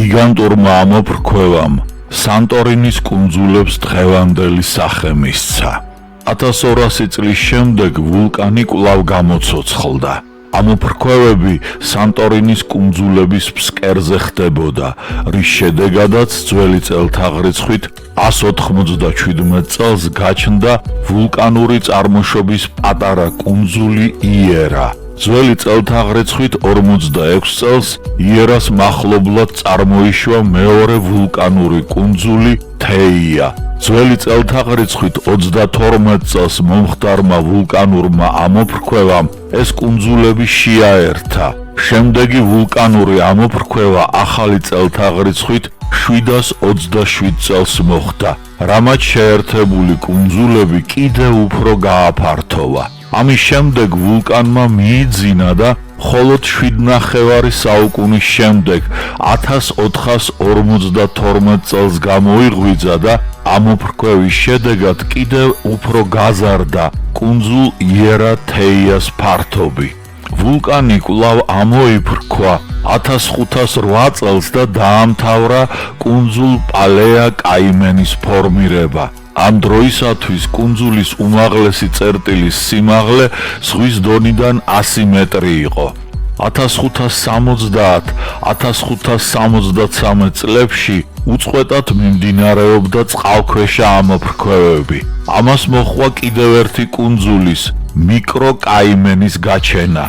გიგანტურმა ამოფრქვევამ სანტორინის კუნძულებს დღევანდელი სახე მისცა. 1200 წლის შემდეგ ვულკანი კვლავ გამოცოცხლდა. ამოფრქვევები სანტორინის კუნძულების ფსკერზე ხდებოდა, რის შედეგადაც ძველი წელთაღრიცხვით 197 წელს გაჩნდა ვულკანური წარმოშობის პატარა კუნძული იერა. ძველი წელთაღრიცხვით 46 წელს იერას მახლობლად წარმოიშვა მეორე ვულკანური კუნძული თეია. ძველი წელთაღრიცხვით 32 წელს მომხდარმა ვულკანურმა ამოფრქვევამ ეს კუნძულები შეაერთა. შემდეგი ვულკანური ამოფრქვევა ახალი წელთაღრიცხვით 727 წელს მოხდა, რამაც შეერთებული კუნძულები კიდევ უფრო გააფართოვა. ამის შემდეგ ვულკანმა მიიძინა და მხოლოდ 7,5 საუკუნის შემდეგ 1452 წელს გამოიღვიძა და ამოფრქვევის შედეგად კიდევ უფრო გაზარდა კუნძულ იერა თეიას ფართობი. ვულკანი კვლავ ამოიფრქვა 1508 წელს და დაამთავრა კუნძულ პალეა კაიმენის ფორმირება. ამ დროისათვის კუნძულის უმაღლესი წერტილის სიმაღლე ზღვის დონიდან 100 მეტრი იყო. 1570-1573 წლებში უწყვეტად მიმდინარეობდა წყალქვეშა ამოფრქვევები. ამას მოჰყვა კიდევ ერთი კუნძულის, მიკრო კაიმენის გაჩენა.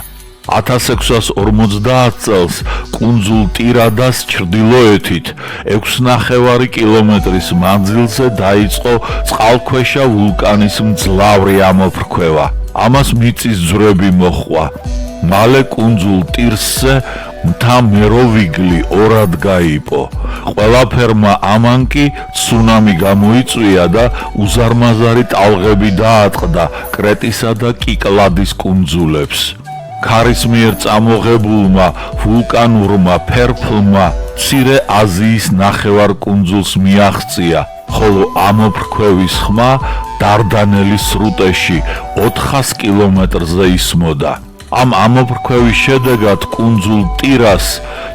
1650 წელს კუნძულ ტირადას ჩრდილოეთით 6,5 კილომეტრის მანძილზე დაიწყო წყალქვეშა ვულკანის მძლავრი ამოფრქვევა. ამას მიწის ძვრები მოჰყვა. მალე კუნძულ ტირსზე მთა მეროვიგლი ორად გაიპო. ყველაფერმა ამან კი ცუნამი გამოიწვია და უზარმაზარი ტალღები დაატყდა კრეტისა და კიკლადის კუნძულებს. ქარის მიერ წამოღებულმა ვულკანურმა ფერფლმა მცირე აზიის ნახევარკუნძულს მიაღწია, ხოლო ამოფრქვევის ხმა დარდანელის სრუტეში 400 კილომეტრზე ისმოდა. ამ ამოფრქვევის შედეგად კუნძულ ტირას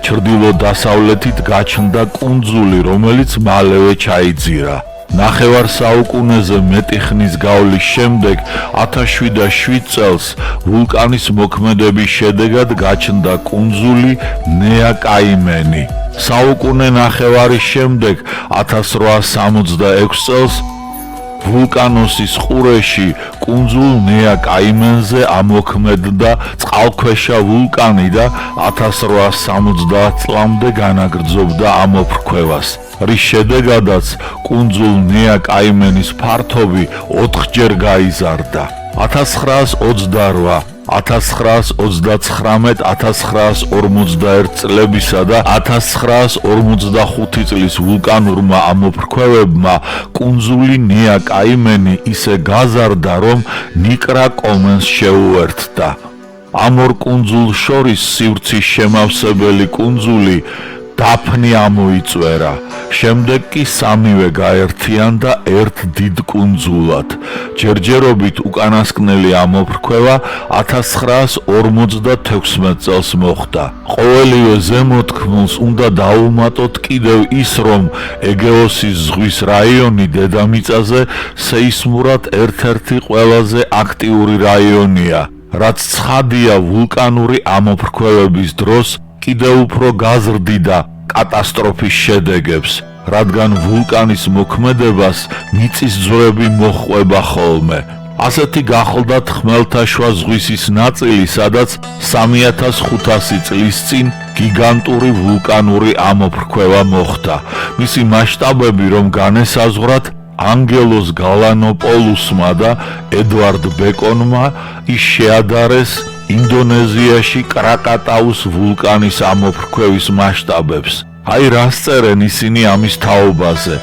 ჩრდილო-დასავლეთით გაჩნდა კუნძული, რომელიც მალევე ჩაიძირა. ნახევარ საუკუნეზე მეტი ხნის გავლის შემდეგ 1707 წელს ვულკანის მოქმედების შედეგად გაჩნდა კუნძული ნეა კაიმენი. საუკუნე ნახევარის შემდეგ 1866 წელს ვულკანოსის ყურეში კუნძულ ნეა კაიმენზე ამოქმედდა წყალქვეშა ვულკანი და 1870 წლამდე განაგრძობდა ამოფრქვევას, რის შედეგადაც კუნძულ ნეა კაიმენის ფართობი 4-ჯერ გაიზარდა. 1928, 1939, 1941 წლებისა და 1945 წლის ვულკანურმა ამოფრქვევებმა კუნძული ნეა კაიმენი ისე გაზარდა, რომ ნიკრა კომენს შეუერთდა. ამ ორ კუნძულს შორის სივრცის შემავსებელი კუნძული დაფნი ამოიწვერა. შემდეგ კი სამივე გაერთიანდა ერთ დიდ კუნძულად. ჯერჯერობით უკანასკნელი ამოფრქვევა 1956 წელს მოხდა. ყოველივე ზემოთქმულს უნდა დაუმატოთ კიდევ ის, რომ ეგეოსის ზღვის რაიონი დედამიწაზე სეისმურად ერთ-ერთი ყველაზე აქტიური რაიონია, რაც ცხადია ვულკანური ამოფრქვევების დროს კიდევ უფრო გაზრდიდა კატასტროფის შედეგებს, რადგან ვულკანის მოქმედებას მიწისძვრები მოჰყვება ხოლმე. ასეთი გახლდათ ხმელთაშუა ზღვისის ნაწილი, სადაც 3500 წლის წინ გიგანტური ვულკანური ამოფრქვევა მოხდა. მისი მასშტაბები რომ განესაზღვრათ ანგელოს გალანოპოლუსმა და ედვარდ ბეკონმა, ის შეადარეს ინდონეზიაში კრაკატაუს ვულკანის ამოფრქვევის მასშტაბებს. აი რას წერენ ისინი ამის თაობაზე,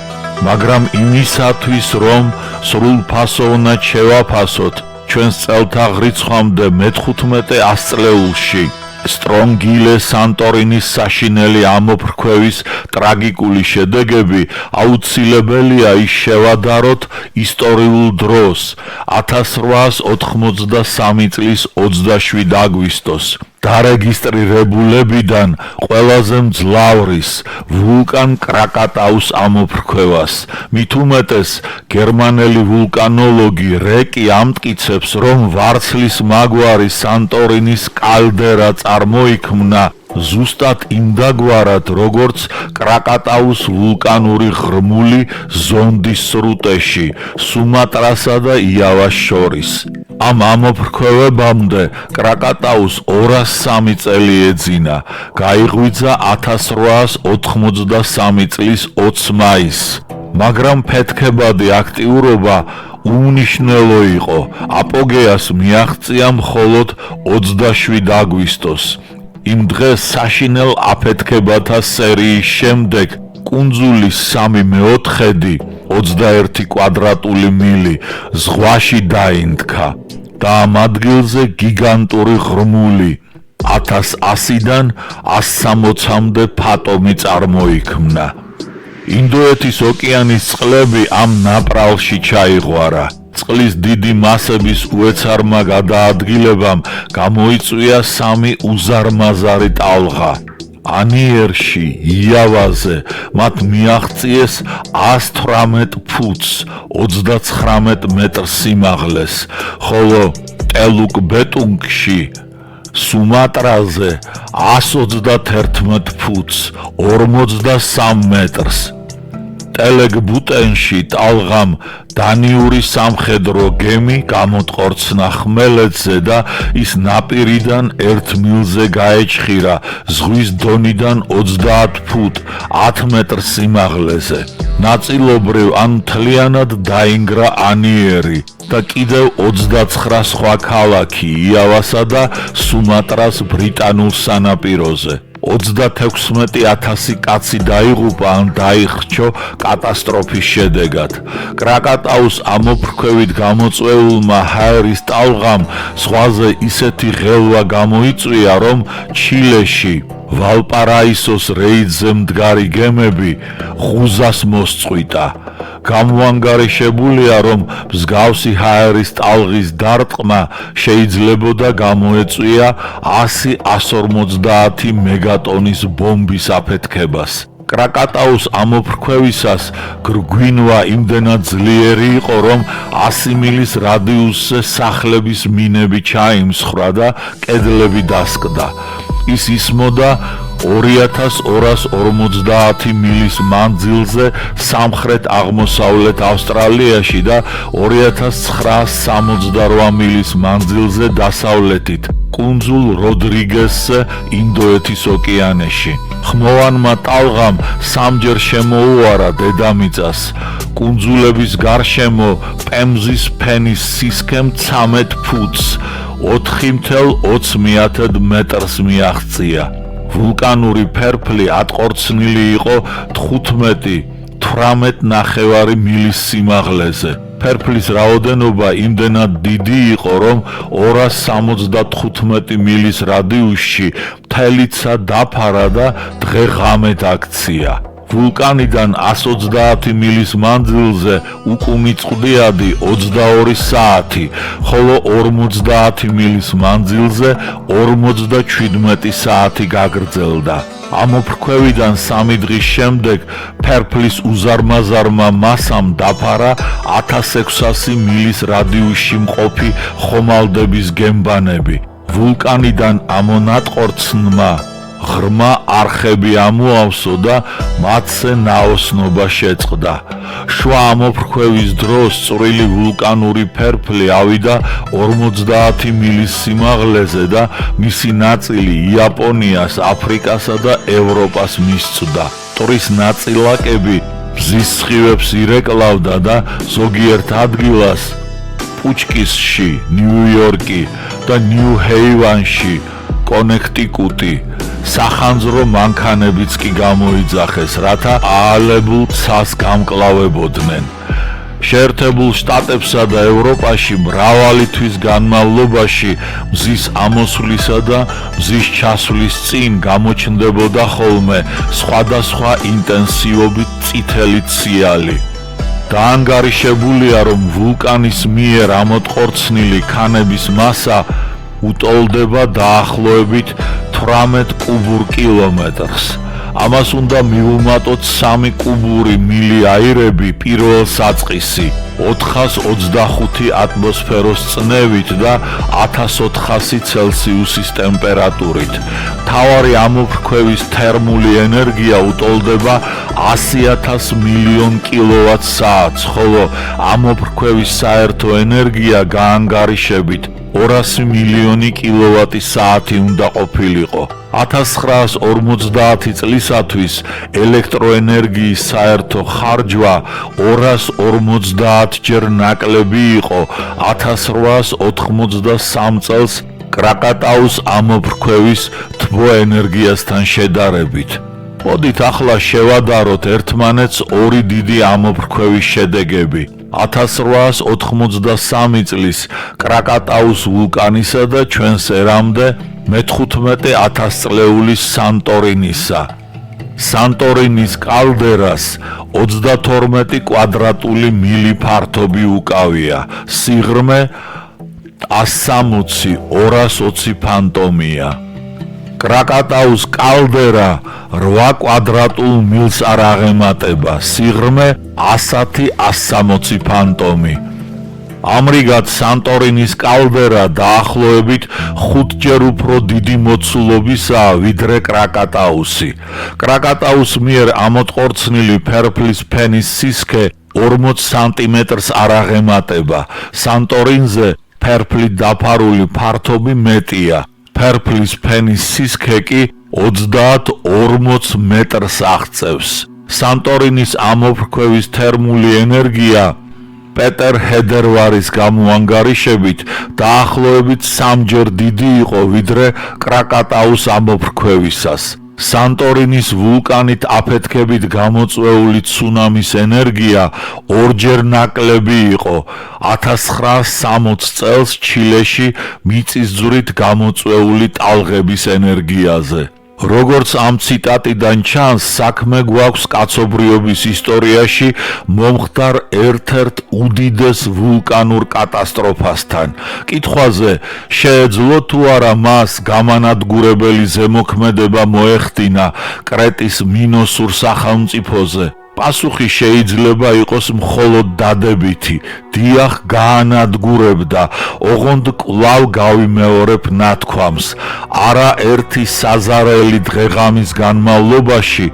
მაგრამ იმისათვის რომ სრულფასოვნად შევაფასოთ ჩვენს წელთაღრიცხვამდე მე-15 ასწლეულში სტრონგილე სანტორინის საშინელი ამოფრქვევის ტრაგიკული შედეგები, აუცილებელია ის შევადაროთ ისტორიულ დროს 1883 წლის 27 აგვისტოს. დარეგისტრირებულებიდან ყველაზე მძლავრის ვულკან კრაკატაუს ამოფრქვევას. მით უმეტეს გერმანელი ვულკანოლოგი რეკი ამტკიცებს, რომ ვარცლის მაგვარი სანტორინის კალდერა წარმოიქმნა ზუსტად იმდაგვარად, როგორც კრაკატაუს ვულკანური ღრმული ზონდის სრუტეში, სუმატრასა და იავას შორის. ამ ამოფრქვევებამდე კრაკატაუს 203 წელი ეძინა, გაიღვიძა 1883 წლის 20 მაისს. მაგრამ ფეთქებადი აქტიურობა უმნიშვნელო იყო, აპოგეას მიაღწია მხოლოდ 27 აგვისტოს. იმ დღეს საშინელ აფეთქებათა სერიის შემდეგ კუნძულის 3/4 21 კვადრატული მილი ზღვაში დაინდქა და ამ ადგილზე გიგანტური ღრმული 1100-დან 160-მდე ფატომი წარმოიქმნა. ინდოეთის ოკეანის წყლები ამ ნაპრალში ჩაიღვარა. წყლის დიდი მასების უეცარმა გადაადგილებამ გამოიწვია 3 უზარმაზარი ტალღა. ანიერში, იავაზე მათ მიაღწიეს 118 ფუტს 39 მეტრ სიმაღლეს, ხოლო ტელუკ-ბეტუნგში, სუმატრაზე 131 ფუტს 43 მეტრს. ტელეგ-ბუტენში ტალღამ დანიური სამხედრო გემი გამოტყორცნა ხმელეთზე და ის ნაპირიდან 1 მილზე გაეჩხირა ზღვის დონიდან 30 ფუტ 10 მეტრ სიმაღლეზე. ნაწილობრივ ან მთლიანად დაინგრა ანიერი და კიდევ 29 სხვა ქალაქი იავასა და სუმატრას ბრიტანულ სანაპიროზე. 36,000 კაცი დაიღუპა ან დაიხრჩო კატასტროფის შედეგად. კრაკატაუს ამოფრქვევით გამოწვეულმა ჰაერის ტალღამ ზღვაზე ისეთი ღელვა გამოიწვია, რომ ჩილეში ვალპარაისოს რეიდზე მდგარი გემები ღუზას მოსწყვიტა. გამოანგარიშებულია, რომ მსგავსი ჰაერის ტალღის დარტყმა შეიძლებოდა გამოეწვია 100-150 მეგატონის ბომბის აფეთქებას. კრაკატაუს ამოფრქვევისას გრგვინვა იმდენად ძლიერი იყო, რომ 100 მილის რადიუსზე სახლების მინები ჩაიმსხვრა და კედლები დასკდა. ის ისმოდა 2250 მილის მანძილზე სამხრეთ-აღმოსავლეთ ავსტრალიაში და 2968 მილის მანძილზე დასავლეთით კუნძულ როდრიგესზე ინდოეთის ოკეანეში. ხმოვანმა ტალღამ 3-ჯერ შემოუარა დედამიწას. კუნძულების გარშემო პემზის ფენის სისქემ 13 ფუტს 4,20 მეტრს მიაღწია. ვულკანური ფერფლი ატყორცნილი იყო 15-18 მილის სიმაღლეზე. ფერფლის რაოდენობა იმდენად დიდი იყო, რომ 275 მილის რადიუსში მთელიცა დაფარა და დღე-ღამე აქცია. ვულკანიდან 130 მილის მანძილზე უკუმი წყდიადი 22 საათი, ხოლო 50 მილის მანძილზე 57 საათი გაგრძელდა. ამოფრქვევიდან 3 დღის შემდეგ ფერფლის უზარმაზარმა მასამ დაფარა 1600 მილის რადიუსში მყოფი ხომალდების გემბანები. ვულკანიდან ამონატყორცნმა ღრმა არხები ამოავსო და მათზე ნაოსნობა შეწყდა. შუა ამოფრქვევის დროს წვრილი ვულკანური ფერფლი ავიდა 50 მილის სიმაღლეზე და მისი ნაწილი იაპონიას, აფრიკასა და ევროპას მისწვდა. ტვრის ნაწილაკები მზის სხივებს ირეკლავდა და ზოგიერთ ადგილას პუჩკისში, ნიუ-იორკი და ნიუ-ჰეივანში, კონექტიკუტი სახანძრო მანქანებიც კი გამოიძახეს, რათა აალებულ ცას გამკლავებოდნენ. შეერთებულ შტატებსა და ევროპაში მრავალი თვის განმავლობაში მზის ამოსვლისა და მზის ჩასვლის წინ გამოჩნდებოდა ხოლმე სხვადასხვა ინტენსივობით წითელი ციალი. დაანგარიშებულია, რომ ვულკანის მიერ ამოტყორცნილი ქანების მასა უტოლდება დაახლოებით 18 კუბურ კილომეტრს. ამას უნდა მივუმატოთ 3 კუბური მილი აირები პირველ საწყისი, 425 ატმოსფეროს წნევით და 1400 ცელსიუსის ტემპერატურით. მთავარი ამოფრქვევის თერმული ენერგია უტოლდება 100,000 მილიონ კილოვატ-საათს, ხოლო ამოფრქვევის საერთო ენერგია გაანგარიშებით 200 მილიონი კილოვატი-საათი უნდა ყოფილიყო. 1950 წლისათვის ელექტროენერგიის საერთო ხარჯვა 250 ჯერ ნაკლები იყო 1883 წელს კრაკატაუს ამოფრქვევის თბოენერგიასთან შედარებით. მოდით ახლა შევადაროთ ერთმანეთს ორი დიდი ამოფრქვევის შედეგები. 1883 წლის კრაკატაუს ვულკანისა და ჩვენს ერამდე მე-15,000 წლეულის სანტორინისა. სანტორინის კალდერას 32 კვადრატული მილი ფართობი უკავია, სიღრმე 160-220 ფანტომია. კრაკატაუს კალდერა 8 კვადრატულ მილს არ აღემატება, სიღრმე 100-160 ფანტომი. ამრიგად სანტორინის კალდერა დაახლოებით 5-ჯერ უფრო დიდი მოცულობისაა ვიდრე კრაკატაუსი. კრაკატაუს მიერ ამოტყორცნილი ფერფლის ფენის სისქე 40 სანტიმეტრს არ აღემატება. სანტორინზე ფერფლით დაფარული ფართობი მეტია. ფერფლის ფენის სისქე კი 30-40 მეტრს აღწევს. სანტორინის ამოფრქვევის თერმული ენერგია პეტერ ჰედერვარის გამოანგარიშებით დაახლოებით 3-ჯერ დიდი იყო ვიდრე კრაკატაუს ამოფრქვევისას. სანტორინის ვულკანით აფეთქებით გამოწვეული ცუნამის ენერგია 2-ჯერ ნაკლები იყო 1960 წელს ჩილეში მიწისძვრით გამოწვეული ტალღების ენერგიაზე. როგორც ამ ციტატიდან ჩანს, საქმე გვაქვს კაცობრიობის ისტორიაში მომხდარ ერთ-ერთ უდიდეს ვულკანურ კატასტროფასთან. კითხვაზე, შეეძლო თუ არა მას გამანადგურებელი ზემოქმედება მოეხდინა კრეტის მინოსურ სახელმწიფოზე? პასუხი შეიძლება იყოს მხოლოდ დადებითი. დიახ, გაანადგურებდა, ოღონდ კვლავ გავიმეორებ ნათქვამს. არაერთი საზარელი დღეღამის განმავლობაში,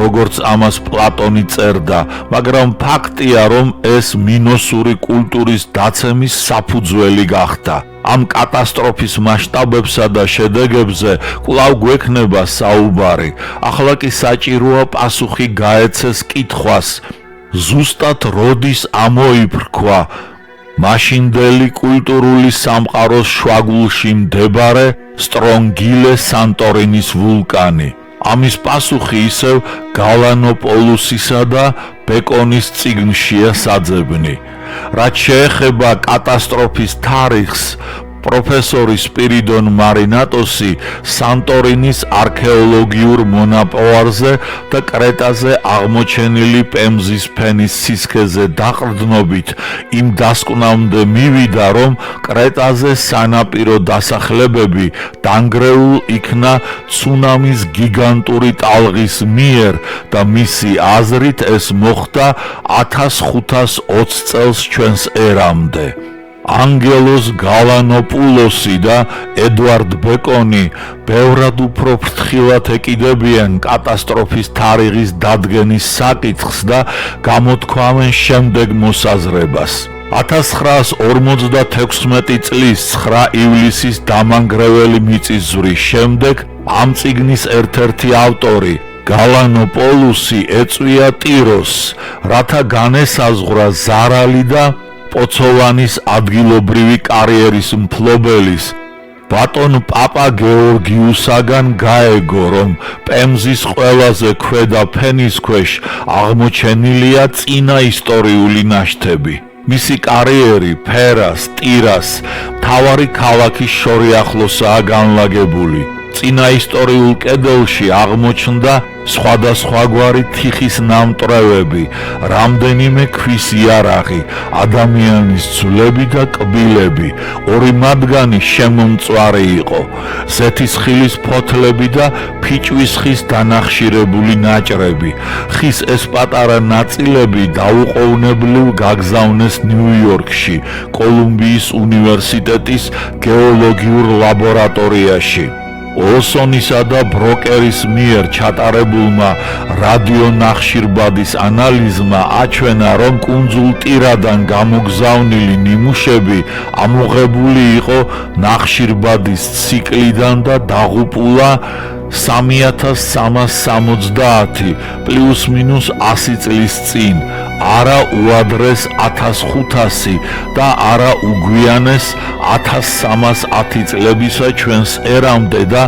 როგორც ამას პლატონი წერდა, მაგრამ ფაქტია, რომ ეს მინოსური კულტურის დაცემის საფუძველი გახდა. ამ კატასტროფის მასშტაბებსა და შედეგებზე კვლავ გვექნება საუბარი. ახლა კი საჭიროა პასუხი გაეცეს კითხვას, ზუსტად როდის ამოიფრქვა მაშინდელი კულტურული სამყაროს შუაგულში მდებარე სტრონგილე სანტორინის ვულკანი? ამის პასუხი ისევ გალანოპოლუსისა და ბეკონის წიგნშია საძებნი. რაც შეეხება კატასტროფის თარიღს, პროფესორი სპირიდონ მარინატოსი სანტორინის არქეოლოგიურ მონაპოვარზე და კრეტაზე აღმოჩენილი პემზის ფენის სისქეზე დაყრდნობით იმ დასკვნამდე მივიდა, რომ კრეტაზე სანაპირო დასახლებები დანგრეულ იქნა ცუნამის გიგანტური ტალღის მიერ და მისი აზრით ეს მოხდა 1520 წელს ჩვენს ერამდე. ანგელოს გალანოპულოსი და ედვარდ ბეკონი ბევრად უფრო ფრთხილად ეკიდებიან კატასტროფის თარიღის დადგენის საკითხს და გამოთქვამენ შემდეგ მოსაზრებას. 1956 წლის 9 ივლისის დამანგრეველი მიწისძვრის შემდეგ ამ წიგნის ერთ-ერთი ავტორი გალანოპულოსი ეწვია ტიროსს, რათა განესაზღვრა ზარალი და პოცოვანის ადგილობრივი კარიერის მფლობელის ბატონ პაპა გეორგიუსაგან გაეგო, რომ პემზის ყველაზე ქვედა ფენის ქვეშ აღმოჩენილია წინა ისტორიული ნაშთები. მისი კარიერი ფერას, ტირას, მთავარი ქალაქის შორიახლოსაა განლაგებული. წინა ისტორიულ კედელში აღმოჩნდა სხვადასხვაგვარი თიხის ნამტვრევები, რამდენიმე ქვის იარაღი, ადამიანის ძვლები და კბილები, ორი მათგანი შემომწვარი იყო, ზეთისხილის ფოთლები და ფიჭვის ხის დანახშირებული ნაჭრები. ხის ეს პატარა ნაწილები დაუყოვნებლივ გაგზავნეს ნიუ-იორკში, კოლუმბიის უნივერსიტეტის გეოლოგიურ ლაბორატორიაში. ოლსონისა და ბროკერის მიერ ჩატარებულმა რადიონახშირბადის ანალიზმა აჩვენა, რომ კუნძულ ტირადან გამოგზავნილი ნიმუშები ამოღებული იყო ნახშირბადის ციკლიდან და დაღუპულა 3360 პლუს მინუს 100 წლის წინ, არა უადრეს 1500 და არა უგვიანეს 1310 წლებისა ჩვენს ერამდე და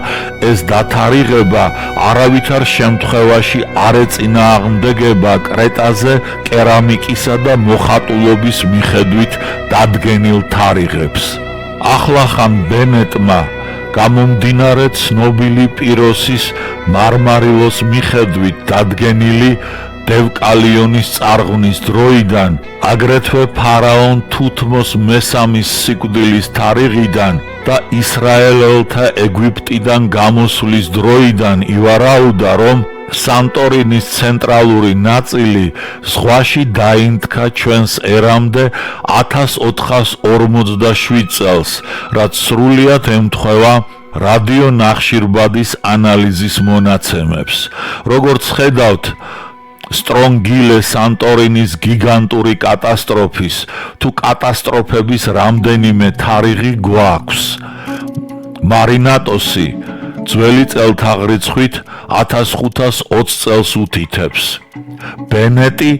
ეს დათარიღება არავითარ შემთხვევაში არ ეწინააღმდეგება კრეტაზე კერამიკისა და მოხატულობის მიხედვით დადგენილ თარიღებს. ახლახან ბენეტმა გამომდინარე ცნობილი პიროსის მარმარილოს მიხედვით დადგენილი დევკალიონის წარღვნის დროიდან, აგრეთვე ფარაონ თუთმოს მესამის სიკვდილის თარიღიდან და ისრაელელთა ეგვიპტიდან გამოსვლის დროიდან ივარაუდა, რომ სანტორინის ცენტრალური ნაწილი ზღვაში დაინთქა ჩვენს ერამდე 1447 წელს, რაც სრულიად ემთხვევა რადიონახშირბადის ანალიზის მონაცემებს. როგორც ხედავთ, სტრონგილე სანტორინის გიგანტური კატასტროფის თუ კატასტროფების რამდენიმე თარიღი გვაქვს. მარინატოსი ძველი წელთაღრიცხვით 1520 წელს უთითებს. ბენეტი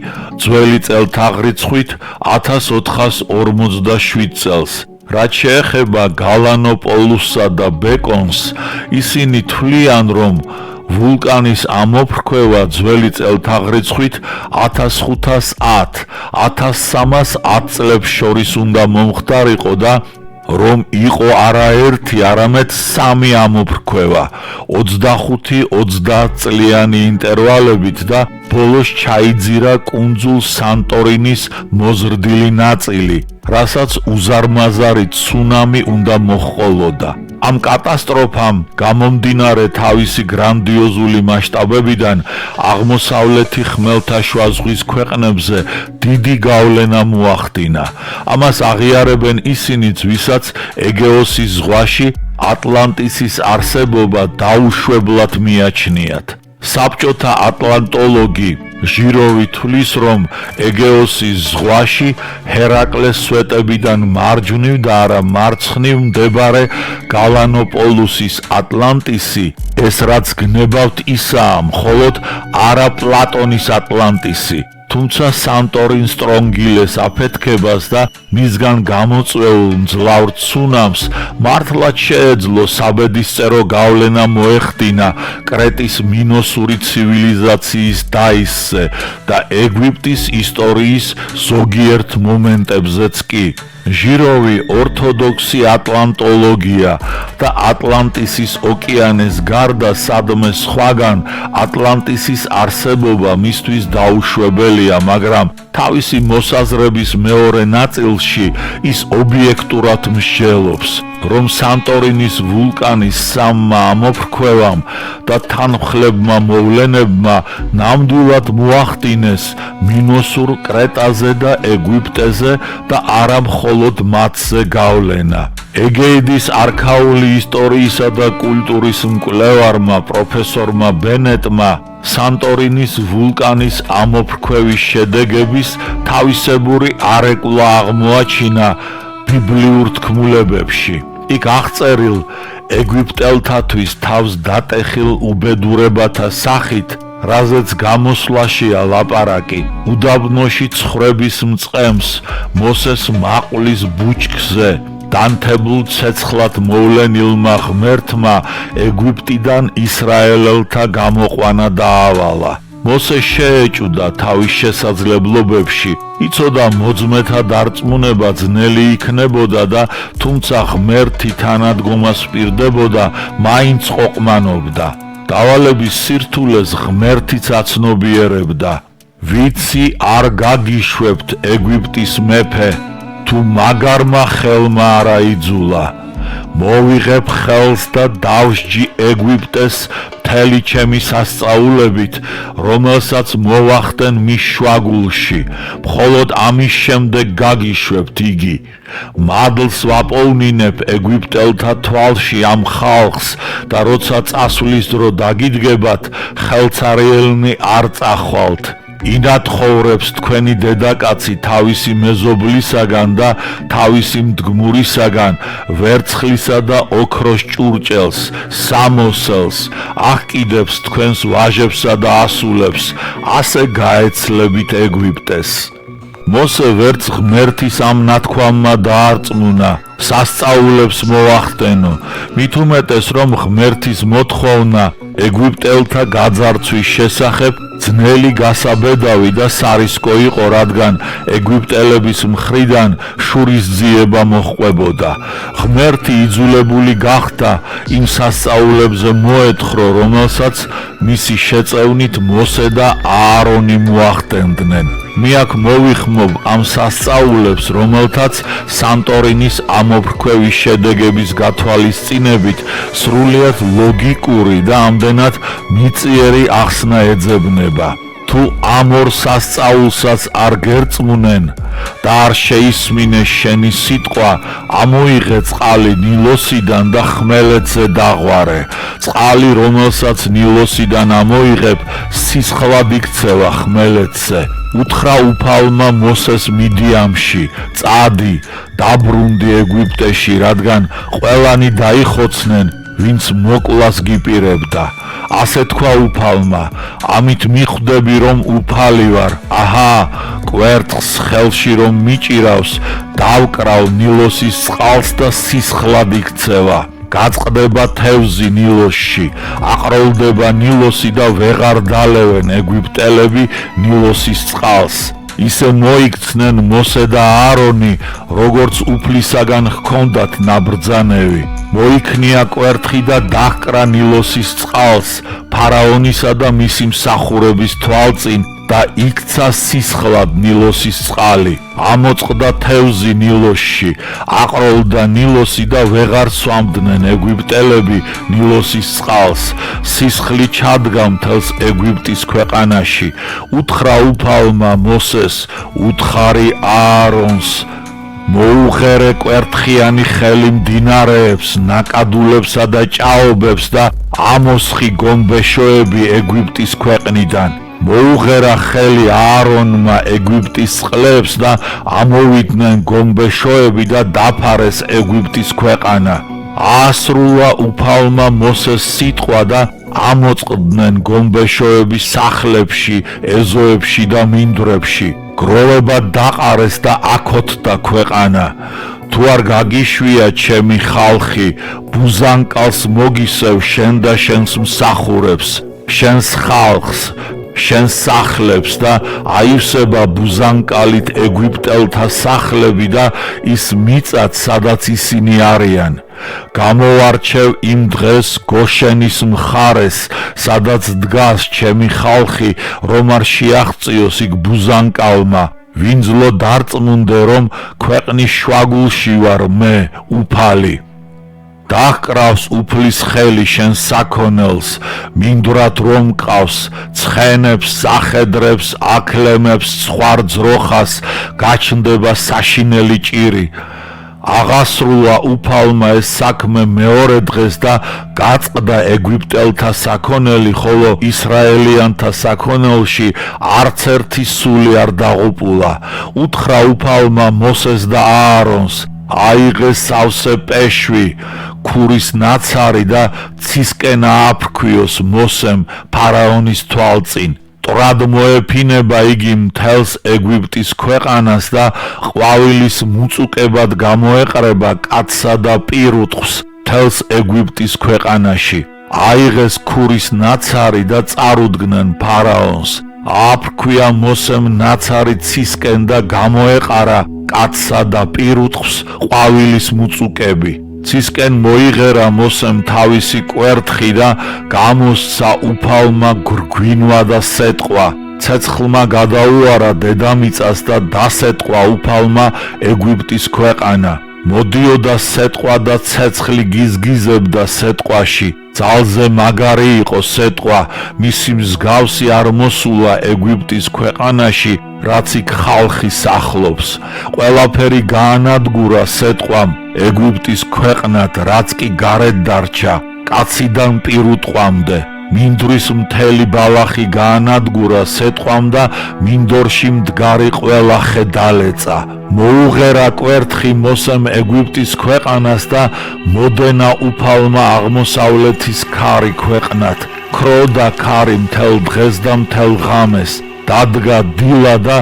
ძველი წელთაღრიცხვით 1457 წელს. რაც შეეხება გალანოპულოსსა და ბეკონს, ისინი თვლიან, რომ ვულკანის ამოფრქვევა ძველი წელთაღრიცხვით 1510-1310 წლებს შორის უნდა მომხდარიყო და რომ იყო არაერთი, არამედ 3 ამოფრქვევა 25-30 წლიანი ინტერვალებით და ბოლოს ჩაიძირა კუნძულ სანტორინის მოზრდილი ნაწილი, რასაც უზარმაზარი ცუნამი უნდა მოჰყოლოდა. ამ კატასტროფამ გამომდინარე თავისი გრანდიოზული მასშტაბებიდან აღმოსავლეთი ხმელთაშუა ზღვის ქვეყნებზე დიდი გავლენა მოახდინა. ამას აღიარებენ ისინიც, ვისაც ეგეოსის ზღვაში ატლანტისის არსებობა დაუშვებლად მიაჩნიათ. საბჭოთა ატლანტოლოგი ჟიროვი თვლის, რომ ეგეოსის ზღვაში ჰერაკლეს სვეტებიდან მარჯვნივ და არა მარცხნივ მდებარე გალანოპულოსის ატლანტისი, ეს რაც გნებავთ ისაა, მხოლოდ არა პლატონის ატლანტისი. თუმცა სანტორინ სტრონგილეს აფეთქებას და მისგან გამოწვეულ მძლავრ ცუნამს მართლაც შეეძლო საბედისწერო გავლენა მოეხდინა კრეტის მინოსური ცივილიზაციის დაისზე და ეგვიპტის ისტორიის ზოგიერთ მომენტებზეც კი. ჟიროვი ორთოდოქსი ატლანტოლოგია და ატლანტისის ოკეანეს გარდა სადმე სხვაგან ატლანტისის არსებობა მისთვის დაუშვებელია, მაგრამ თავისი მოსაზრების მეორე ნაწილში ის ობიექტურად მსჯელობს, რომ სანტორინის ვულკანის სამმა ამოფრქვევამ და თანმხლებმა მოვლენებმა ნამდვილად მოახდინეს მინოსურ კრეტაზე და ეგვიპტეზე და არა მხოლოდ მათზე გავლენა. ეგეიდის არქაული ისტორიისა და კულტურის მკვლევარმა პროფესორმა ბენეტმა სანტორინის ვულკანის ამოფრქვევის შედეგების თავისებური არეკლა აღმოაჩინა ბიბლიურ თქმულებებში. იქ აღწერილ ეგვიპტელთათვის თავს დატეხილ უბედურებათა სახით, რაზეც გამოსვლაშია ლაპარაკი, უდაბნოში ცხრების მწყემს მოსეს მაყulis ბუჩქზე დანთებულ ცეცხლად მოვლენილმა ღმერთმა ეგვიპტიდან ისრაელელთა გამოყვანა დაავალა. მოსე შეეჭვდა თავის შესაძლებლობებში, იცოდა მოძმეთა დარწმუნება ძნელი იქნებოდა და თუმცა ღმერთი თანადგომას პირდებოდა, მაინც ყოყმანობდა. დავალების სირთულეს ღმერთიც აცნობიერებდა. ვიცი არ გაგიშვებთ ეგვიპტის მეფე, თუ მაგარმა ხელმა არა იძულა. მოვიღებ ხელს და დავსჯი ეგვიპტეს მთელი ჩემი სასწაულებით, რომელსაც მოვახდენ მის შვაგულში, მხოლოდ ამის შემდეგ გაგიშვებთ იგი. მადლს ვაპოვნინებ ეგვიპტელთა თვალში ამ ხალხს და როცა წასვლის დრო დაგიდგებათ, ხელცარიელნი არ წახვალთ. ინად ხოვრებს თქვენი დედაკაცი თავისი მეზობლისაგან და თავისი მდგმურისაგან, ვერცხლისა და ოქროს ჭურჭელს, სამოსელს, აღკიდებს თქვენს ვაჟებსა და ასულებს, ასე გაეცლებით ეგვიპტეს. მოსე ვერც ღმერთის ამ ნათქვამმა დაარწმუნა, სასწაულებს მოახდენო, მით უმეტეს რომ ღმერთის მოთხოვნა ეგვიპტელთა გაძარცვის შესახებ ძნელი გასაბედავი და სარისკო იყო, რადგან ეგვიპტელების მხრიდან შურისძიება მოჰყვებოდა. ღმერთი იძულებული გახდა იმ სასწაულებზე მოეთხრო, რომელსაც მისი შეწევნით მოსე და აარონი მოახდენდნენ. მე აქ მოვიხმობ ამ სასწაულებს, რომელთაც სანტორინის ამოფრქვევის შედეგების გათვალისწინებით სრულიად ლოგიკური და ამდენად მიწიერი ახსნა ეძებნება. თუ ამ ორ სასწაულსაც არ გერწმუნენ და არ შეისმინეს შენი სიტყვა, ამოიღე წყალი ნილოსიდან და ხმელეთზე დაღვარე. წყალი, რომელსაც ნილოსიდან ამოიღებ, სისხლად იქცევა ხმელეთზე. უთხრა უფალმა მოსეს მიდიამში, წადი, დაბრუნდი ეგვიპტეში, რადგან ყველანი დაიხოცნენ, ვინც მოკლას გიპირებდა. ასე თქვა უფალმა, ამით მიხვდები რომ უფალი ვარ. აჰა, კვერთხს ხელში რომ მიჭირავს, დავკრავ ნილოსის წყალს და სისხლად იქცევა. გაწყდება თევზი ნილოსში, აყროლდება ნილოსი და ვეღარ დალევენ ეგვიპტელები ნილოსის წყალს. ისე მოიქცნენ მოსე და აარონი, როგორც უფლისაგან ჰქონდათ ნაბრძანევი. მოიქნია კვერთხი და დაჰკრა ნილოსის წყალს ფარაონისა და მისი მსახურების თვალწინ და იქცა სისხლად ნილოსის წყალი. ამოწყდა თევზი ნილოსში, აყროლდა ნილოსი და ვეღარ სვამდნენ ეგვიპტელები ნილოსის წყალს. სისხლი ჩადგა მთელს ეგვიპტის ქვეყანაში. უთხრა უფალმა მოსეს, უთხარი აარონს, მოუღერე კვერთხიანი ხელი მდინარეებს, ნაკადულებსა და ჭაობებს და ამოსხი გომბეშოები ეგვიპტის ქვეყნიდან. მოუღერა ხელი აარონმა ეგვიპტის წყლებს და ამოვიდნენ გომბეშოები და დაფარეს ეგვიპტის ქვეყანა. აასრულა უფალმა მოსეს სიტყვა და ამოწყდნენ გომბეშოები სახლებში, ეზოებში და მინდვრებში. გროვება დაყარეს და აქოთდა ქვეყანა. თუ არ გაგიშვია ჩემი ხალხი, ბუზანკალს მოგისევ შენ და შენს მსახურებს, შენს ხალხს, შენ სახლებს და აივსება ბუზანკალით ეგვიპტელთა სახლები და ის მიწაც, სადაც ისინი არიან. გამოვარჩევ იმ დღეს გოშენის მხარეს, სადაც დგას ჩემი ხალხი, რომ არ შეაღწიოს იქ ბუზანკალმა. ვინძლო დარწმუნდე, რომ ქვეყნის შუაგულში ვარ მე, უფალი. დაჰკრავს უფლის ხელი შენ საქონელს, მინდვრად რომ მყავს, ცხენებს, სახედრებს, აკლემებს, სხვა ძროხას, გაჩნდება საშინელი ჭირი. აღასრულა უფალმა ეს საქმე მეორე დღეს და გაწყდა ეგვიპტელთა საქონელი, ხოლო ისრაელიანთა საქონელში არც ერთი სული არ დაღუპულა. უთხრა უფალმა მოსეს და აარონს, აიღეს სავსე პეშვი, ქურის ნაცარი და ცისკენ ააფრქვიოს მოსემ ფარაონის თვალწინ. ტრად მოეფინება იგი მთელს ეგვიპტის ქვეყანას და ყვავილის მუწუკებად გამოეყრება კაცსა და პირუტყვს მთელს ეგვიპტის ქვეყანაში. აიღეს ქურის ნაცარი და წარუდგნენ ფარაონს. ააფრქვია მოსემ ნაცარი ცისკენ და გამოეყარა კაცსა და პირუტყვს ყვავილის მუწუკები. ცისკენ მოიღერა მოსემ თავისი კვერთხი და გამოსცა უფალმა გრგვინვა და სეტყვა. ცეცხლმა გადაუარა დედამიწას და დასეტყვა უფალმა ეგვიპტის ქვეყანა. მოდიოდა სეტყვა და ცეცხლი გიზგიზებდა სეტყვაში. ძალზე მაგარი იყო სეტყვა, მისი მსგავსი არ მოსულა ეგვიპტის ქვეყანაში, რაც იქ ხალხი სახლობს. ყველაფერი გაანადგურა სეტყვამ ეგვიპტის ქვეყნად, რაც კი გარეთ დარჩა, კაციდან პირუტყვამდე. მინდვრის მთელი ბალახი გაანადგურა სეტყვამ და მინდორში მდგარი ყველა ხე დალეწა. მოუღერა კვერთხი მოსემ ეგვიპტის ქვეყანას და მოდენა უფალმა აღმოსავლეთის ქარი ქვეყნად. ქროდა ქარი მთელ დღეს და მთელ ღამეს. დადგა დილა და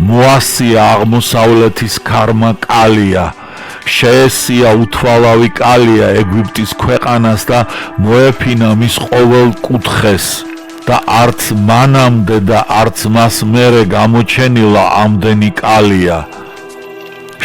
მოასია აღმოსავლეთის ქარმა კალია. შეესია უთვალავი კალია ეგვიპტის ქვეყანას და მოეფინა მის ყოველ კუთხეს და არც მანამდე და არც მას მერე გამოჩენილა ამდენი კალია.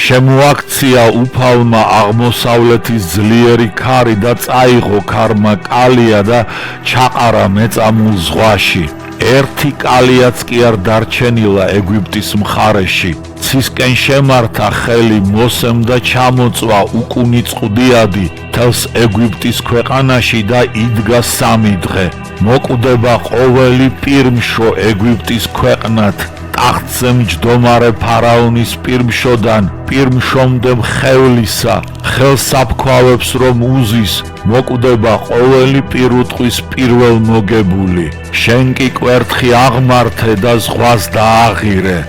შემოაქცია უფალმა აღმოსავლეთის ძლიერი ქარი და წაიღო ქარმა კალია და ჩაყარა მეწამულ ზღვაში. ერთი კალიაც კი არ დარჩენილა ეგვიპტის მხარეში. ცისკენ შემართა ხელი მოსემ და ჩამოწვა უკუნიწყდიადი თელს ეგვიპტის ქვეყანაში და იდგა 3 დღე. მოკვდება ყოველი პირმშო ეგვიპტის ქვეყნად. ტახტზე მჯდომარე ფარაონის პირმშოდან პირმშომდე მხევლისა ხელსაფქვავებს რომ უზის, მოკვდება ყოველი პირუტყვის პირველ მოგებული. შენ კი კვერთხი აღმართე და ზღვას დააღირე.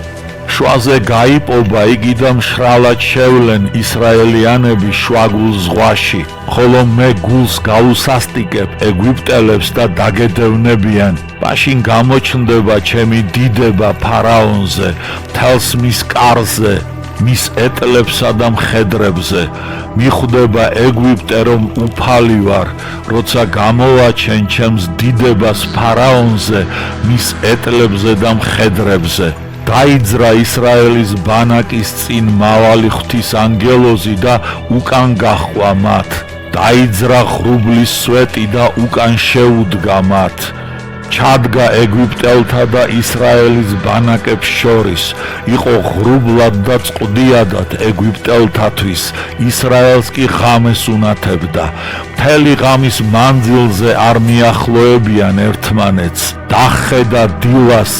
შვაზე გაიპობა იგი და მშრალად შევლენ ისრაელიანები შუაგულ ზღვაში, ხოლო მე გულს გაუსასტიკებ ეგვიპტელებს და დაგედევნებიან. მაშინ გამოჩნდება ჩემი დიდება ფარაონზე, მთელს მის კარზე, მის ეტლებსა და მხედრებზე. მიხვდება ეგვიპტე რომ უფალი ვარ, როცა გამოვაჩენ ჩემს დიდებას ფარაონზე, მის ეტლებზე და მხედრებზე. დაიძრა ისრაელის ბანაკის წინ მავალი ღვთის ანგელოზი და უკან გაჰყვა მათ. დაიძრა ღრუბლის სვეტი და უკან შეუდგა მათ. ჩადგა ეგვიპტელთა და ისრაელის ბანაკებს შორის. იყო ღრუბლად და წყდიადად ეგვიპტელთათვის, ისრაელს კი ღამეს უნათებდა. მთელი ღამის მანძილზე არ მიახლოებიან ერთმანეთს. დახედა დილას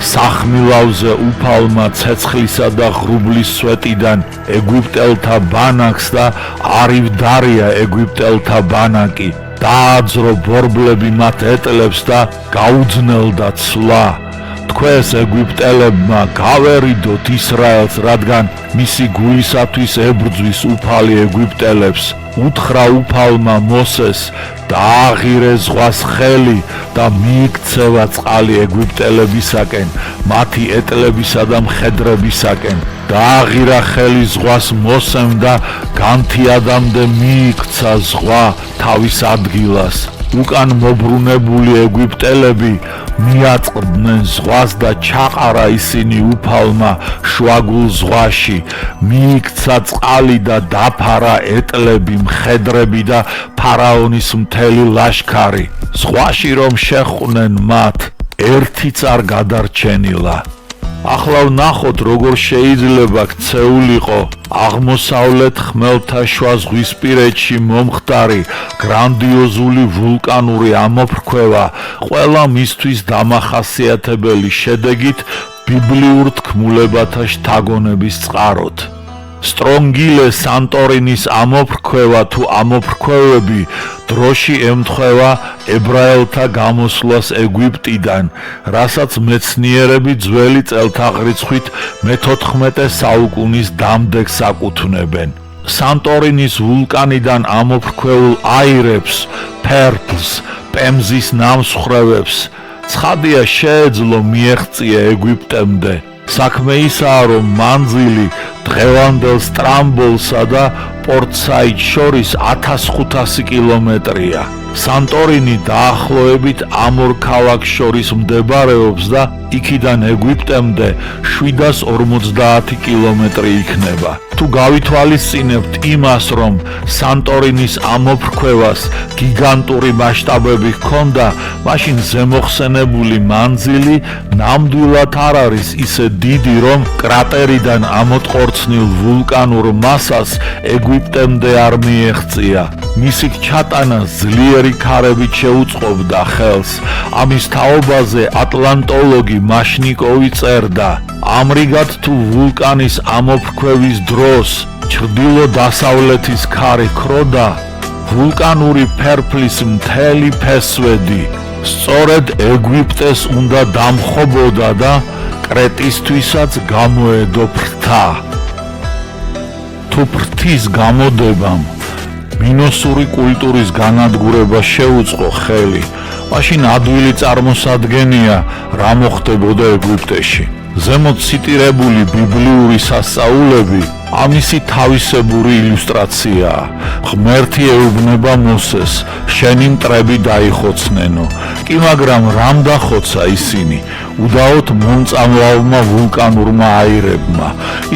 სახმილავზე უფალმა ცეცხლისა და ღრუბლის სვეტიდან ეგვიპტელთა ბანაკს და არივდარია ეგვიპტელთა ბანაკი. დააძრო ბორბლები მათ ეტლებს და გაუძნელდა ცვლა. თქვენს ეგვიპტელებმა გავერიდოთ ისრაელს, რადგან მისი გულისათვის ებრძვის უფალი ეგვიპტელებს. უთხრა უფალმა მოსეს, დააღირე ზღვას ხელი და მიიქცევა წყალი ეგვიპტელებისაკენ, მათი ეტლებისა და მხედრებისაკენ. დააღირა ხელი ზღვას მოსემ და განთიადამდე მიიქცა ზღვა თავის ადგილას. უკან მობრუნებული ეგვიპტელები მიაწყდნენ ზღვას და ჩაყარა ისინი უფალმა შუაგულ ზღვაში, მიიქცა წყალი და დაფარა ეტლები, მხედრები და ფარაონის მთელი ლაშქარი. ზღვაში რომ შეხვდნენ მათ, ერთიც არ გადარჩენილა. ახლა ვნახოთ, როგორ შეიძლება ქცეულიყო აღმოსავლეთ ხმელთაშუა ზღვისპირეთში მომხდარი გრანდიოზული ვულკანური ამოფრქვევა, ყველა მისთვის დამახასიათებელი შედეგით ბიბლიურ თქმულებათა შთაგონების წყაროთ. სტრონგილე სანტორინის ამოფრქვევა თუ ამოფრქვევები დროში ემთხვევა ებრაელთა გამოსვლას ეგვიპტიდან, რასაც მეცნიერები ძველი წელთაღრიცხვით მე-14 საუკუნის დამდეგს აკუთვნებენ. სანტორინის ვულკანიდან ამოფრქვეულ აირებს, ფერფლს, პემზის ნამსხვრევებს ცხადია შეეძლო მიეღწია ეგვიპტემდე. საქმე ისაა, რომ მანძილი დღევანდელ სტრამბოლსა და პორტ-საიდს შორის 1500 კილომეტრია. სანტორინი დაახლოებით ამ ორ ქალაქს შორის მდებარეობს და იქიდან ეგვიპტემდე 750 კილომეტრი იქნება. თუ გავითვალისწინებთ იმას, რომ სანტორინის ამოფრქვევას გიგანტური მასშტაბები ჰქონდა, მაშინ ზემოხსენებული მანძილი ნამდვილად არ არის ისე დიდი, რომ კრატერიდან ამოტყორცნილ ვულკანურ მასას ეგვიპტემდე არ მიეღწია. მისი ჩატანა ძლიერი ქარებით შეუწყობდა ხელს. ამის თაობაზე ატლანტოლოგი მაშნიკოვი წერდა: ამრიგად თუ ვულკანის ამოფრქვევის დროს ჩრდილო-დასავლეთის ქარი ქროდა, ვულკანური ფერფლის მთელი ფესვედი სწორედ ეგვიპტეს უნდა დამხობოდა და კრეტისთვისაც გამოედო ფრთა. თუ ფრთის გამოდებამ მინოსური კულტურის განადგურება შეუწყო ხელი, მაშინ ადვილი წარმოსადგენია რა მოხდებოდა ეგვიპტეში. ზემოთ ციტირებული ბიბლიური სასწაულები ამისი თავისებური ილუსტრაციაა. ღმერთი ეუბნება მოსეს, შენი მტრები დაიხოცნენო. კი მაგრამ რამ დახოცა ისინი? უდაოდ მომწამლავმა ვულკანურმა აირებმა.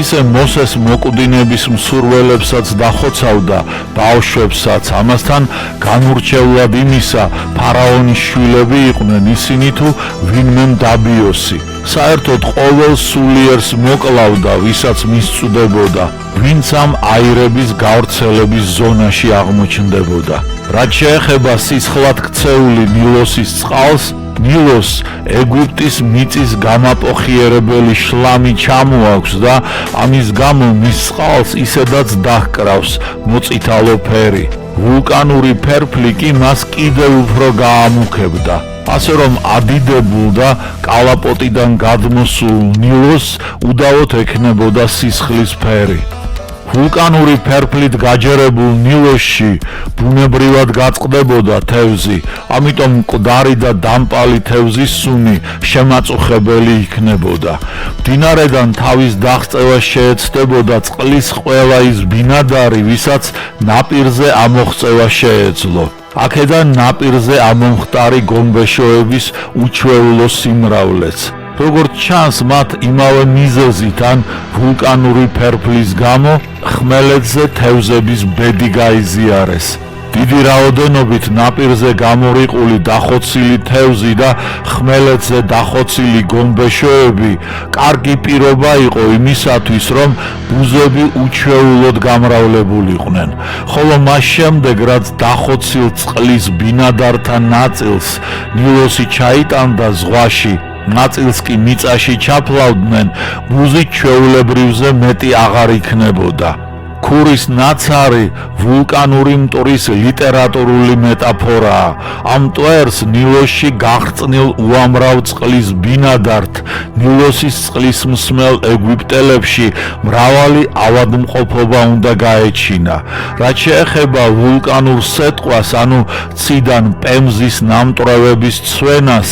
ისე მოსეს მოკვდინების მსურველებსაც დახოცავდა, ბავშვებსაც. ამასთან განურჩევლად იმისა, ფარაონის შვილები იყვნენ ისინი თუ ვინმე დაბიოსი. საერთოდ ყოველ სულიერს მოკლავდა, ვისაც მისწვდებოდა, ვინც ამ აირების გავრცელების ზონაში აღმოჩნდებოდა. რაც შეეხება სისხლად ქცეული ნილოსის წყალს, ნილოს ეგვიპტის მიწის გამაპოხიერებელი შლამი ჩამოაქვს და ამის გამო მის წყალს ისედაც დაჰკრავს მოწითალო ფერი. ვულკანური ფერფლი კი მას კიდევ უფრო გაამუქებდა. ასე რომ ადიდებულ და კალაპოტიდან გადმოსულ ნილოს უდავოდ ექნებოდა სისხლის ფერი. ვულკანური ფერფლით გაჯერებულ ნილოსში ბუნებრივად გაწყდებოდა თევზი, ამიტომ მკვდარი და დამპალი თევზის სუნი შემაწუხებელი იქნებოდა. მდინარედან თავის დაღწევას შეეცდებოდა წყლის ყველა ის ბინადარი, ვისაც ნაპირზე ამოღწევა შეეძლო. აქედან ნაპირზე ამომხტარი გომბეშოების უჩვეულო სიმრავლეც. როგორც ჩანს, მათ იმავე მიზეზით ან ვულკანური ფერფლის გამო ხმელეთზე თევზების ბედი გაიზიარეს. დიდი რაოდენობით ნაპირზე გამორიყული დახოცილი თევზი და ხმელეთზე დახოცილი გომბეშოები კარგი პირობა იყო იმისათვის, რომ ბუზები უჩვეულოდ გამრავლებულიყვნენ, ხოლო მას შემდეგ, რაც დახოცილ წყლის ბინადართა ნაწილს ნილოსი ჩაიტანდა ზღვაში, ნაწილს კი მიწაში ჩაფლავდნენ, ბუზი ჩვეულებრივზე მეტი აღარ იქნებოდა. ქურის ნაცარი ვულკანური მტვრის ლიტერატურული მეტაფორაა. ამ მტვერს ნილოსში გახრწნილ უამრავ წყლის ბინადართ, ნილოსის წყლის მსმელ ეგვიპტელებში მრავალი ავადმყოფობა უნდა გაეჩინა. რაც შეეხება ვულკანურ სეტყვას, ანუ ციდან პემზის ნამტვრევების ცვენას,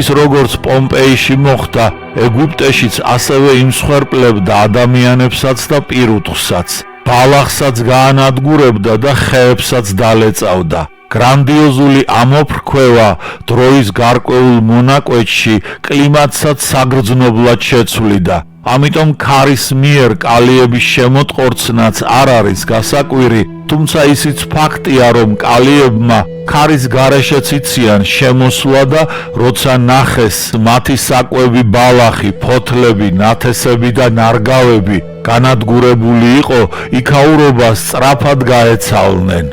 ის როგორც პომპეიში მოხდა, ეგვიპტეშიც ასევე იმსხვერპლებდა ადამიანებსაც და პირუტყვსაც. ბალახსაც გაანადგურებდა და ხეებსაც დალეწავდა. გრანდიოზული ამოფრქვევა დროის გარკვეულ მონაკვეთში კლიმატსაც საგრძნობლად შეცვლიდა. ამიტომ ქარის მიერ კალიების შემოტყორცნაც არ არის გასაკვირი, თუმცა ისიც ფაქტია, რომ კალიებმა ქარის გარეშეც იციან შემოსვლა და როცა ნახეს მათი საკვები ბალახი, ფოთლები, ნათესები და ნარგავები განადგურებული იყო, იქაურობას სწრაფად გაეცალნენ.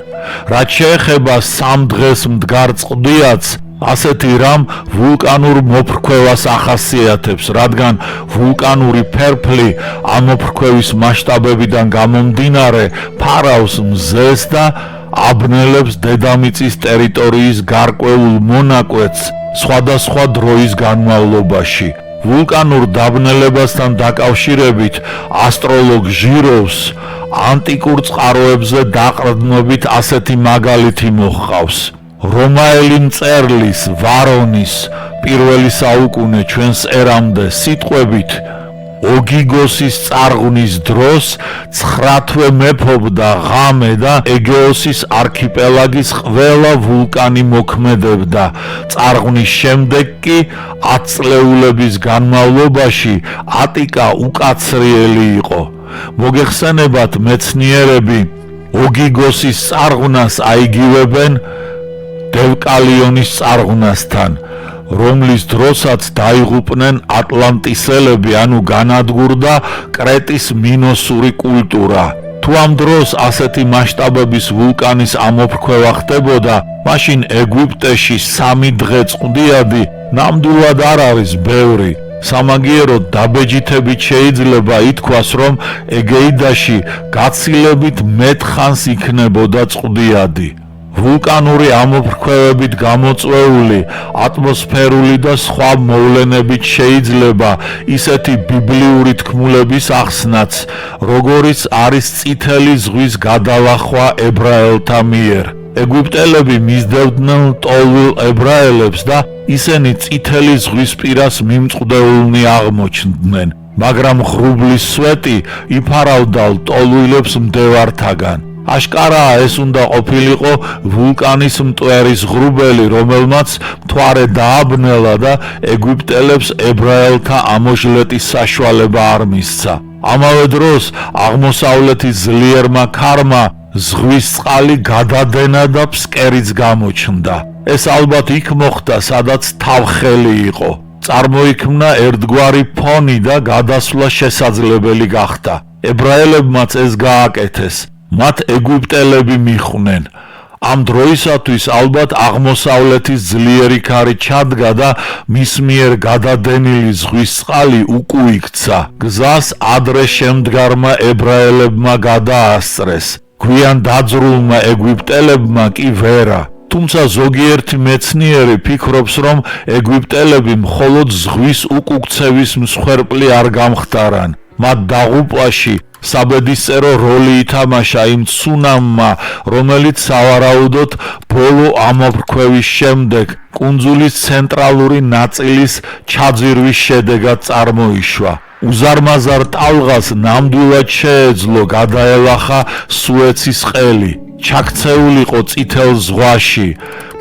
რაც შეეხება 3 დღეს მდგარ წყდიაც, ასეთი რამ ვულკანურ მოფრქვევას ახასიათებს, რადგან ვულკანური ფერფლი ამოფრქვევის მასშტაბებიდან გამომდინარე ფარავს მზეს და აბნელებს დედამიწის ტერიტორიის გარკვეულ მონაკვეთს სხვადასხვა დროის განმავლობაში. ვულკანურ დაბნელებასთან დაკავშირებით ასტროლოგ ჟიროვს ანტიკურ წყაროებზე დაყრდნობით ასეთი მაგალითი მოჰყავს. რომაელი მწერლის ვარონის პირველი საუკუნე ჩვენს ერამდე სიტყვებით ოგიგოსის წარღვნის დროს 9 მეფობდა ღამე და ეგეოსის არქიპელაგის ყველა ვულკანი მოქმედებდა. წარღვნის შემდეგ კი 10 წლეულების განმავლობაში ატიკა უკაცრიელი იყო. მოგეხსენებათ, მეცნიერები ოგიგოსის წარღვნას აიგივებენ დევკალიონის წარღვნასთან, რომლის დროსაც დაიღუპნენ ატლანტისელები, ანუ განადგურდა კრეტის მინოსური კულტურა. თუ ამ დროს ასეთი მასშტაბების ვულკანის ამოფრქვევა ხდებოდა, მაშინ ეგვიპტეში 3 დღე წყდიადი ნამდვილად არ არის ბევრი. სამაგიეროდ დაბეჯითებით შეიძლება ითქვას, რომ ეგეიდაში გაცილებით მეტ ხანს იქნებოდა წყდიადი. ვულკანური ამოფრქვევებით გამოწვეული ატმოსფერული და სხვა მოვლენებით შეიძლება ისეთი ბიბლიური თქმულების ახსნაც, როგორიც არის წითელი ზღვის გადალახვა ებრაელთა მიერ. ეგვიპტელები მისდევდნენ ტოლვილ ებრაელებს და ისინი წითელი ზღვის პირას მიმწყდეულნი აღმოჩნდნენ, მაგრამ ღრუბლის სვეტი იფარავდა ტოლვილებს მდევართაგან. აშკარაა, ეს უნდა ყოფილიყო ვულკანის მტვერის ღრუბელი, რომელმაც მთვარე დააბნელა და ეგვიპტელებს ებრაელთა ამოჟლეტის საშუალება არ მისცა. ამავე დროს აღმოსავლეთის ძლიერმა ქარმა ზღვის წყალი გადადენა და ფსკერიც გამოჩნდა. ეს ალბათ იქ მოხდა, სადაც თავხელი იყო. წარმოიქმნა ერთგვარი ფონი და გადასვლა შესაძლებელი გახდა. ებრაელებმაც ეს გააკეთეს. მათ ეგვიპტელები მიხვნენ. ამ დროისათვის ალბათ აღმოსავლეთის ძლიერი ქარი ჩადგა და მის მიერ გადადენილი ზღვის წყალი უკუიქცა. გზას ადრე შემდგარმა ებრაელებმა გადაასწრეს. გვიან დაძრულმა ეგვიპტელებმა კი ვერა. თუმცა ზოგიერთი მეცნიერი ფიქრობს, რომ ეგვიპტელები მხოლოდ ზღვის უკუქცევის მსხვერპლი არ გამხდარან. მათ დაღუპვაში საბედისწერო როლი ითამაშა იმ ცუნამმა, რომელიც სავარაუდოდ ბოლო ამოფრქვევის შემდეგ კუნძულის ცენტრალური ნაწილის ჩაძირვის შედეგად წარმოიშვა. უზარმაზარ ტალღას ნამდვილად შეეძლო გადაელახა სუეცის ყელი, ჩაქცეულიყო წითელ ზღვაში,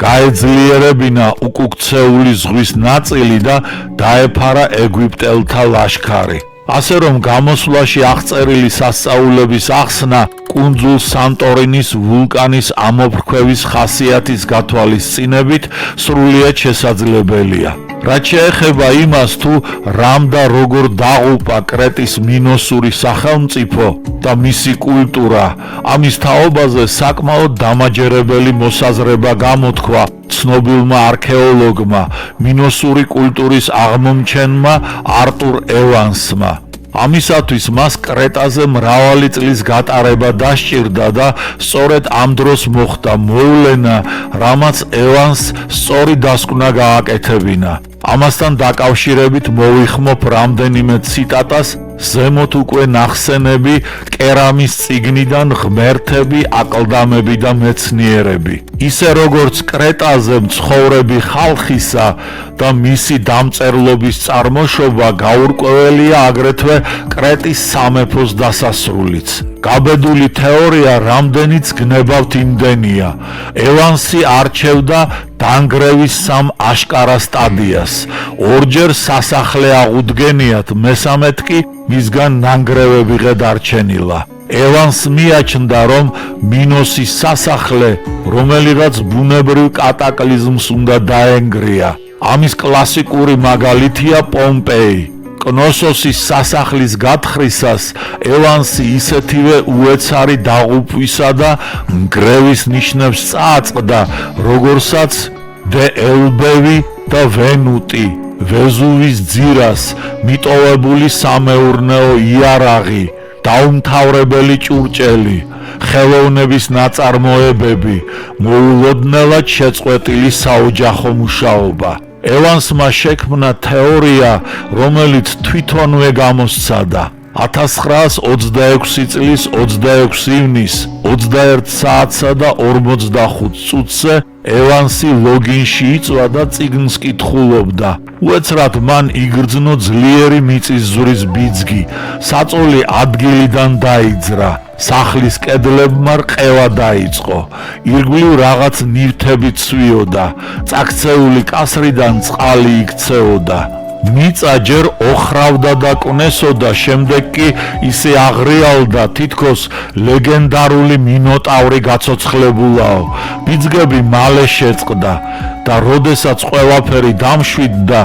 გაეძლიერებინა უკუქცეული ზღვის ნაწილი და დაეფარა ეგვიპტელთა ლაშქარი. ასე რომ გამოსვლაში აღწერილი სასწაულების ახსნა კუნძულ სანტორინის ვულკანის ამოფრქვევის ხასიათის გათვალისწინებით სრულიად შესაძლებელია. რაც შეეხება იმას, თუ რამ და როგორ დაღუპა კრეტის მინოსური სახელმწიფო და მისი კულტურა, ამის თაობაზე საკმაოდ დამაჯერებელი მოსაზრება გამოთქვა ცნობილმა არქეოლოგმა, მინოსური კულტურის აღმომჩენმა არტურ ევანსმა. ამისათვის მას კრეტაზე მრავალი წლის გატარება დასჭირდა და სწორედ ამ დროს მოხდა მოვლენა, რამაც ევანს სწორი დასკვნა გააკეთებინა. ამასთან დაკავშირებით მოვიხმობ რამდენიმე ციტატას ზემოთ უკვე ნახსენები კერამის წიგნიდან ღმერთები, აკლდამები და მეცნიერები. ისე როგორც კრეტაზე მცხოვრები ხალხისა და მისი დამწერლობის წარმოშობა გაურკვეველია აგრეთვე კრეტის სამეფოს დასასრულიც. გაბედული თეორია რამდენიც გნებავთ იმდენია. ევანსი არჩევდა დანგრევის სამ აშკარა სტადიას. ორჯერ სასახლე აღუდგენიათ, მესამედ კი მისგან ნანგრევებიღე დარჩენილა. ევანს მიაჩნდა, რომ მინოსის სასახლე რომელიღაც ბუნებრივ კატაკლიზმს უნდა დაენგრია. ამის კლასიკური მაგალითია პომპეი. კნოსოსის სასახლის გათხრისას ევანსი ისეთივე უეცარი დაღუპვისა და ნგრევის ნიშნებს წააწყდა, როგორსაც დე ელბევი და ვენუტი, ვეზუვის ძირას, მიტოვებული სამეურნეო იარაღი, დაუმთავრებელი ჭურჭელი, ხელოვნების ნაწარმოებები, მოულოდნელად შეწყვეტილი საოჯახო მუშაობა. ევანსმა შექმნა თეორია, რომელიც თვითონვე გამოსცადა. 1926 წლის 26 ივნის 21 საათსა და 45 წუთზე ევანსი ლოგინში იწვა და წიგნს კითხულობდა. უეცრად მან იგრძნო ძლიერი მიწისძვრის ბიძგი, საწოლი ადგილიდან დაიძრა, სახლის კედლებმა რყევა დაიწყო, ირგვლივ რაღაც ნივთები ცვიოდა, წაქცეული კასრიდან წყალი იქცეოდა. მიწა ჯერ ოხრავდა და კნესოდა, შემდეგ კი ისე აღრიალდა, თითქოს ლეგენდარული მინოტავრი გაცოცხლებულაო. ბიძგები მალე შეწყდა და როდესაც ყველაფერი დამშვიდდა,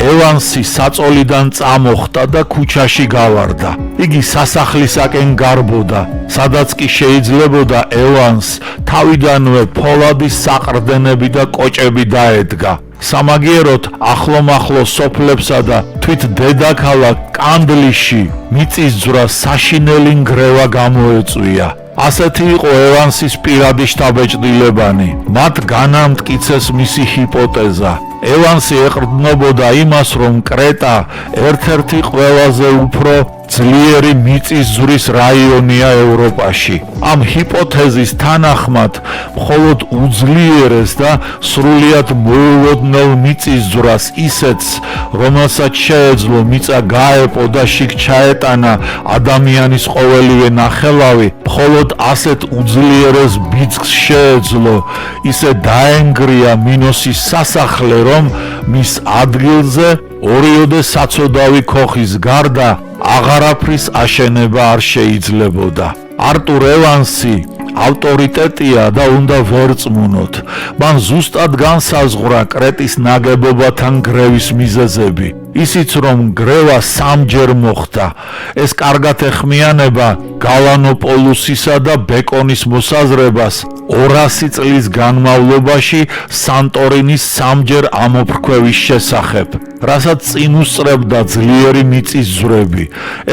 ევანსი საწოლიდან წამოხტა და ქუჩაში გავარდა. იგი სასახლისაკენ გარბოდა, სადაც კი შეიძლებოდა ევანს თავიდანვე ფოლადის საყრდენები და კოჭები დაედგა. სამაგიეროდ ახლომახლო სოფლებსა და თვით დედაქალაქ კანდლიში მიწისძვრა საშინელი ნგრევა გამოეწვია. ასეთი იყო ევანსის პირადი შთაბეჭდილებანი. მათ განამტკიცეს მისი ჰიპოთეზა. ევანსი ეყრდნობოდა იმას, რომ კრეტა ერთ-ერთი ყველაზე უფრო ძლიერი მიწისძვრის რაიონია ევროპაში. ამ ჰიპოთეზის თანახმად, მხოლოდ უძლიერეს და სრულიად მოულოდნელ მიწისძვრას, ისეთს, რომელსაც შეეძლო მიწა გაეპო და შიგ ჩაეტანა ადამიანის ყოველივე ნახელავი, მხოლოდ ასეთ უძლიერეს ბიძგს შეეძლო ისე დაენგრია მინოსის სასახლე, რომ მის ადგილზე ორიოდე საცოდავი ქოხის გარდა აღარაფრის აშენება არ შეიძლებოდა. არტურ ევანსი ავტორიტეტია და უნდა ვერწმუნოთ. მან ზუსტად განსაზღვრა კრეტის ნაგებობათა ნგრევის მიზეზები. ისიც რომ ნგრევა სამჯერ მოხდა. ეს კარგად ეხმიანება გალანოპოლუსისა და ბეკონის მოსაზრებას 200 წლის განმავლობაში სანტორინის სამჯერ ამოფრქვევის შესახებ, რასაც წინ უსწრებდა ძლიერი მიწისძვრები.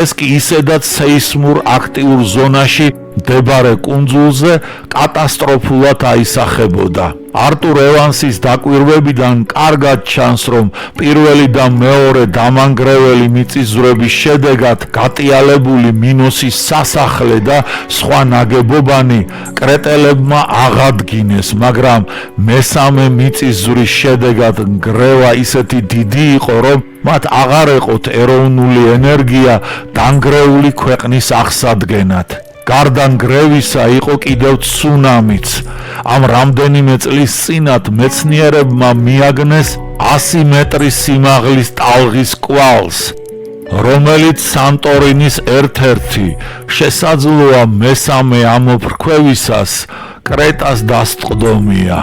ეს კი ისედაც სეისმურ აქტიურ ზონაში მდებარე კუნძულზე კატასტროფულად აისახებოდა. არტურ ევანსის დაკვირვებიდან კარგად ჩანს, რომ პირველი და მეორე დამანგრეველი მიწისძვრების შედეგად გატიალებული მინოსის სასახლე და სხვა ნაგებობანი კრეტელებმა აღადგინეს, მაგრამ მესამე მიწისძვრის შედეგად ნგრევა ისეთი დიდი იყო, რომ მათ აღარ ეყოთ ეროვნული ენერგია დანგრეული ქვეყნის აღსადგენად. გარდა ნგრევისა იყო კიდევ ცუნამიც. ამ რამდენიმე წლის წინათ მეცნიერებმა მიაგნეს 100 მეტრის სიმაღლის ტალღის კვალს, რომელიც სანტორინის ერთ-ერთი შესაძლოა მესამე ამოფრქვევისას კრეტას დასტყდომია.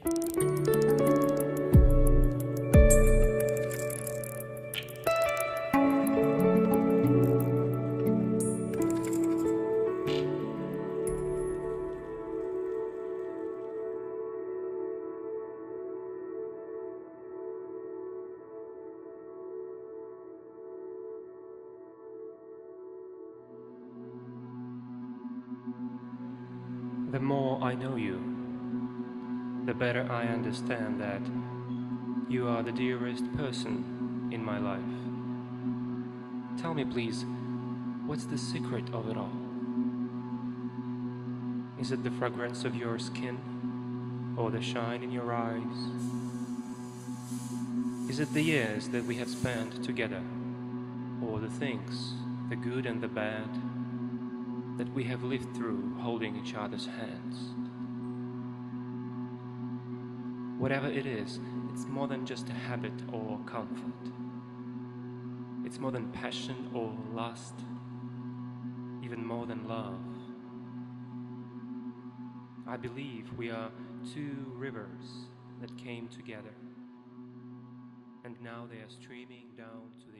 The more I know you, the better I understand that you are the dearest person in my life. Tell me, please, what's the secret of it all? Is it the fragrance of your skin or the shine in your eyes? Is it the years that we have spent together or the things, the good and the bad, that we have lived through holding each other's hands? Whatever it is, it's more than just a habit or comfort. It's more than passion or lust, even more than love. I believe we are two rivers that came together, and now they are streaming down to